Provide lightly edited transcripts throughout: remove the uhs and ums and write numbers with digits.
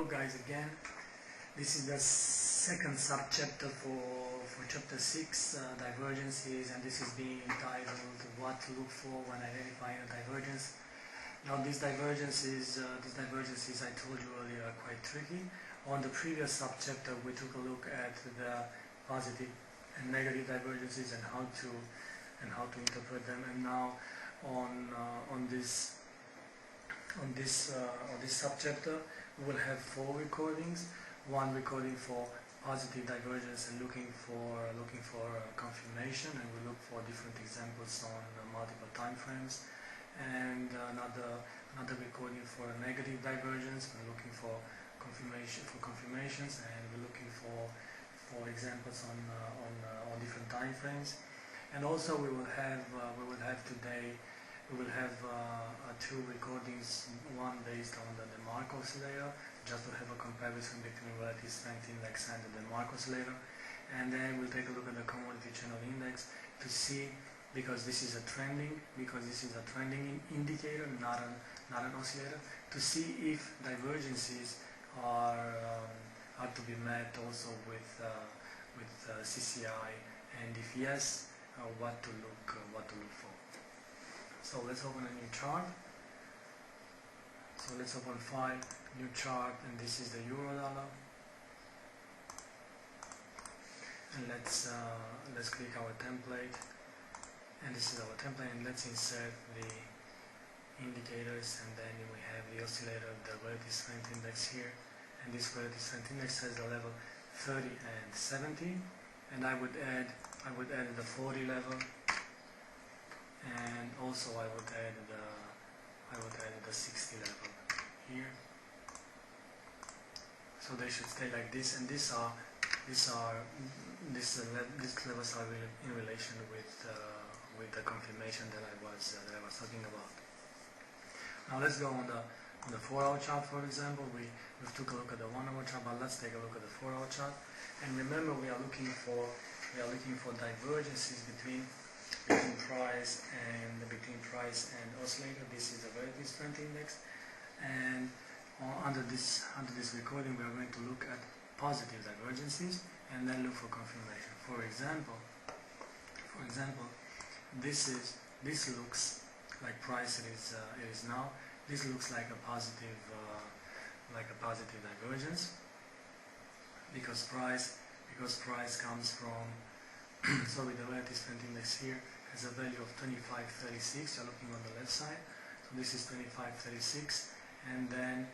guys again. This is the second subchapter for chapter 6, divergences, and this is being entitled What to Look For When Identifying a Divergence. Now these divergences I told you earlier are quite tricky. On the previous subchapter we took a look at the positive and negative divergences and how to interpret them, and now on this subchapter we will have 4 recordings. One recording for positive divergence and looking for confirmation, and we look for different examples on multiple time frames, and another recording for a negative divergence. We're looking for confirmations, and we're looking for examples on different time frames. And also we will have today 2 recordings, one based on the Mark oscillator, just to have a comparison between relative strength index and the Mark oscillator, and then we'll take a look at the commodity channel index to see, because this is a trending indicator, not an oscillator, to see if divergences are to be met also with CCI, and if yes, what to look for. So let's open a new chart. So let's open File, New Chart, and this is the euro dollar. And let's click our template, and this is our template, and let's insert the indicators, and then we have the oscillator, the relative strength index here, and this relative strength index has the level 30 and 70, and I would add the 40 level, and also I would add the 60 level here. So they should stay like this, and these levels are in relation with the confirmation that I was talking about. Now let's go on the 4-hour chart, for example. We took a look at the 1-hour chart, but let's take a look at the 4-hour chart. And remember, we are looking for divergences between price and oscillator. This is a relative strength index, and under this recording we are going to look at positive divergences and then look for confirmation. For example, this looks like price it is now. This looks like a positive divergence, because price comes from sorry, the relative strength index here has a value of 25.36. You're looking on the left side, so this is 25.36, and then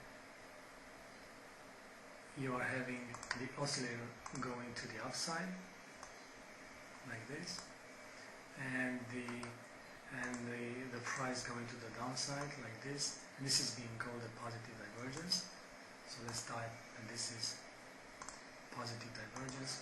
you are having the oscillator going to the upside like this, and the price going to the downside like this, and this is being called a positive divergence. So let's type, and this is positive divergence.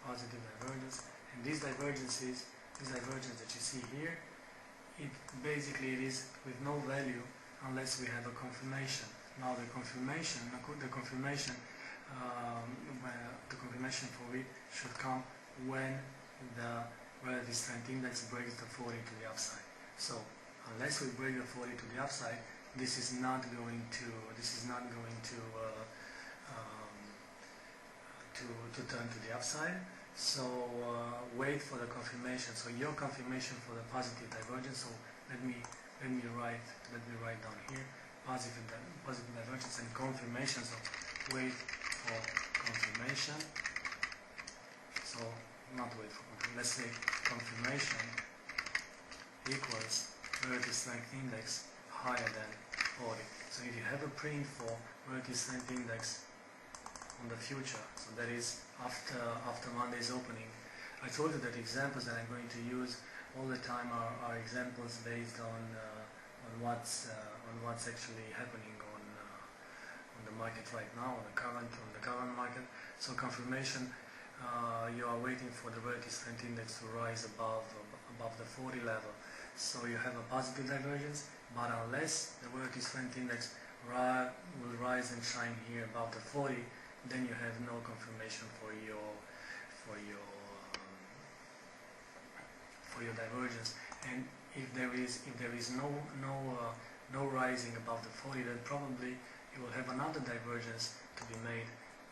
Positive divergence, and these divergences that you see here, it is with no value unless we have a confirmation. Now the confirmation for it should come when the relative strength index breaks the 40 to the upside. So unless we break the 40 to the upside, this is not going to turn to the upside. So wait for the confirmation. So your confirmation for the positive divergence. So let me write down here positive divergence and confirmation. So wait for confirmation. So not wait for confirmation. Let's say confirmation equals relative strength index higher than 40. So if you have a print for relative strength index on the future, so that is after Monday's opening, I told you that examples that I'm going to use all the time are examples based on what's actually happening on the market right now, on the current market. So confirmation, you are waiting for the relative strength index to rise above the 40 level. So you have a positive divergence, but unless the relative strength index will rise and shine here above the 40, then you have no confirmation for your divergence. And if there is no rising above the 40, then probably you will have another divergence to be made,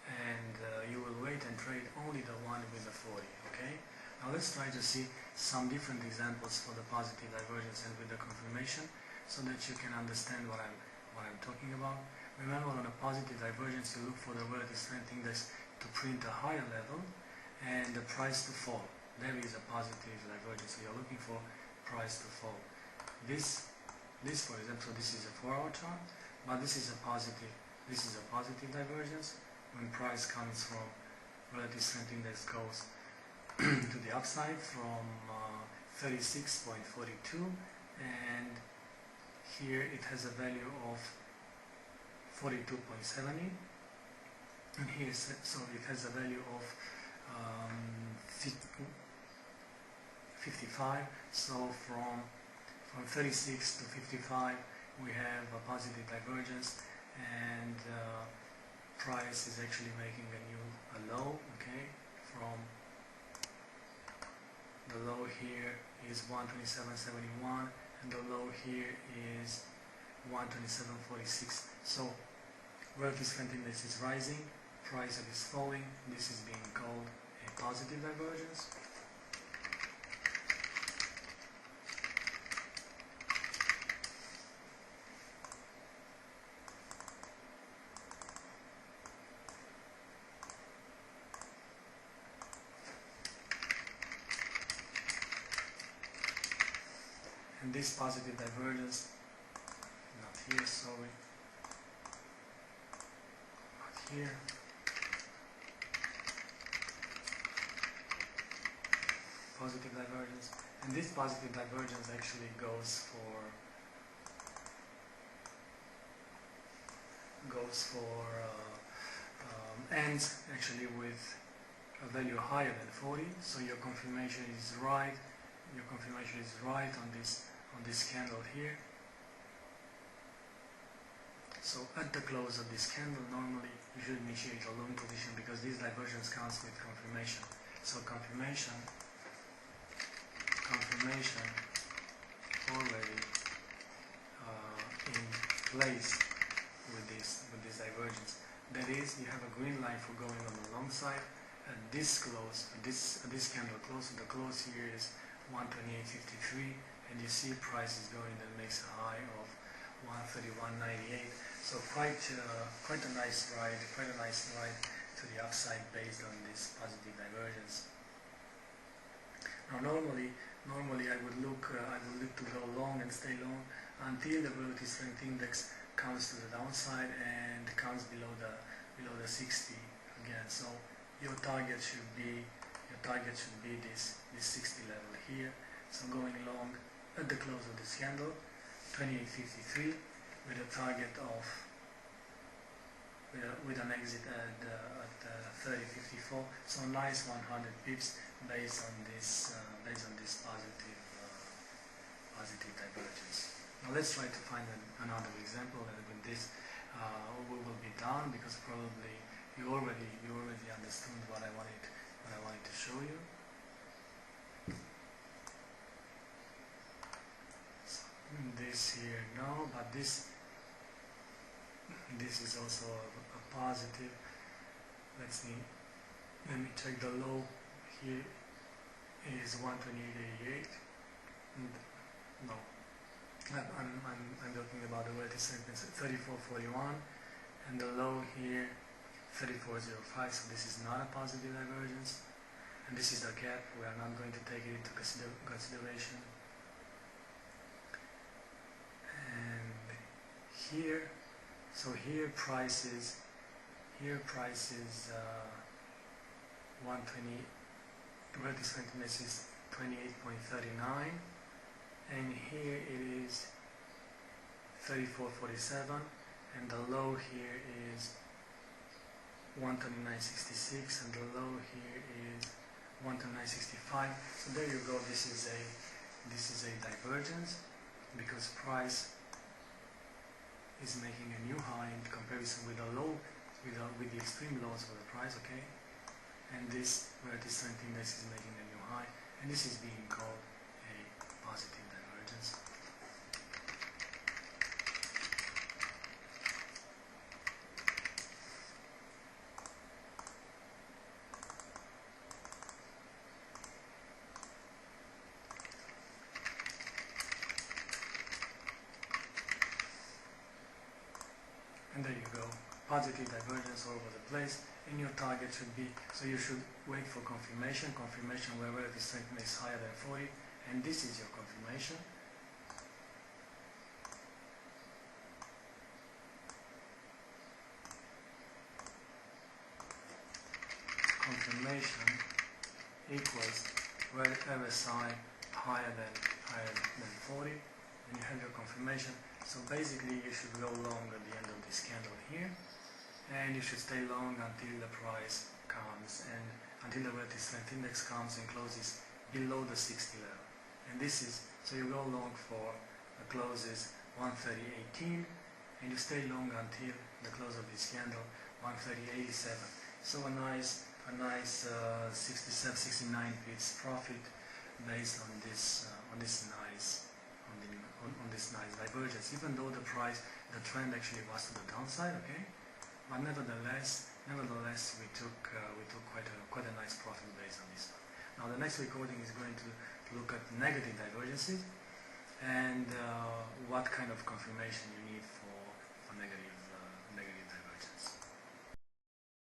and you will wait and trade only the one with the 40. Okay. Now let's try to see some different examples for the positive divergence and with the confirmation, so that you can understand what I'm talking about. Remember, on a positive divergence, you look for the relative strength index to print a higher level and the price to fall. There is a positive divergence, so you're looking for price to fall. This for example, this is a 4-hour chart, but this is a positive divergence when price comes from relative strength index goes to the upside from 36.42, and here it has a value of 42.70, and here so it has a value of 55. So from 36 to 55 we have a positive divergence, and price is actually making a low. Okay, from the low here is 127.71, and the low here is 127.46. So relative strength index is rising, price is falling. This is being called a positive divergence. And this positive divergence, not here, sorry, not here, positive divergence, and this positive divergence actually goes for ends actually with a value higher than 40. So your confirmation is right. Your confirmation is right on this candle here. So at the close of this candle, normally you should initiate a long position, because this divergence comes with confirmation. So confirmation already in place with this divergence. That is, you have a green line for going on the long side, and this candle close, the close here is 128.53, and you see price is going and makes a high of 131.98. So quite a nice ride to the upside based on this positive divergence. Now normally I would look to go long and stay long until the relative strength index comes to the downside and comes below the 60 again. So your target should be this 60 level here. So going long at the close of this candle, 28.53, with a target of with an exit at 30.54. So nice 100 pips based on this positive divergence. Now let's try to find another example, and with this we will be done, because probably you already understood what I wanted to show you. So this here, no, but this is also a positive. Let me check the low here is 128.88. No, I'm talking about the relative strength 34.41, and the low here 34.05. So this is not a positive divergence, and this is the gap. We are not going to take it into consideration. And here, so here price is 120. Relative strength index is 28.39, and here it is 34.47, and the low here is 129.66, and the low here is 129.65. So there you go. This is a divergence, because price is making a new high in comparison with the low, with the extreme lows for the price, okay? And this relative strength index is making a new high, and this is being called a positive divergence. And there you go, positive divergence all over the place, and your target should be, so you should wait for confirmation where relative strength is higher than 40, and this is your confirmation. Confirmation equals RSI higher than 40, and you have your confirmation. So basically you should go long at the end of this candle here, and you should stay long until the price comes and until the relative strength index comes and closes below the 60 level. And this is, so you go long for the closes 130.18, and you stay long until the close of this candle 130.87. So a nice 67, 69 pips profit based on this nice divergence, even though the trend actually was to the downside, okay? But nevertheless, we took quite a nice profit based on this one. Now the next recording is going to look at negative divergences and what kind of confirmation you need for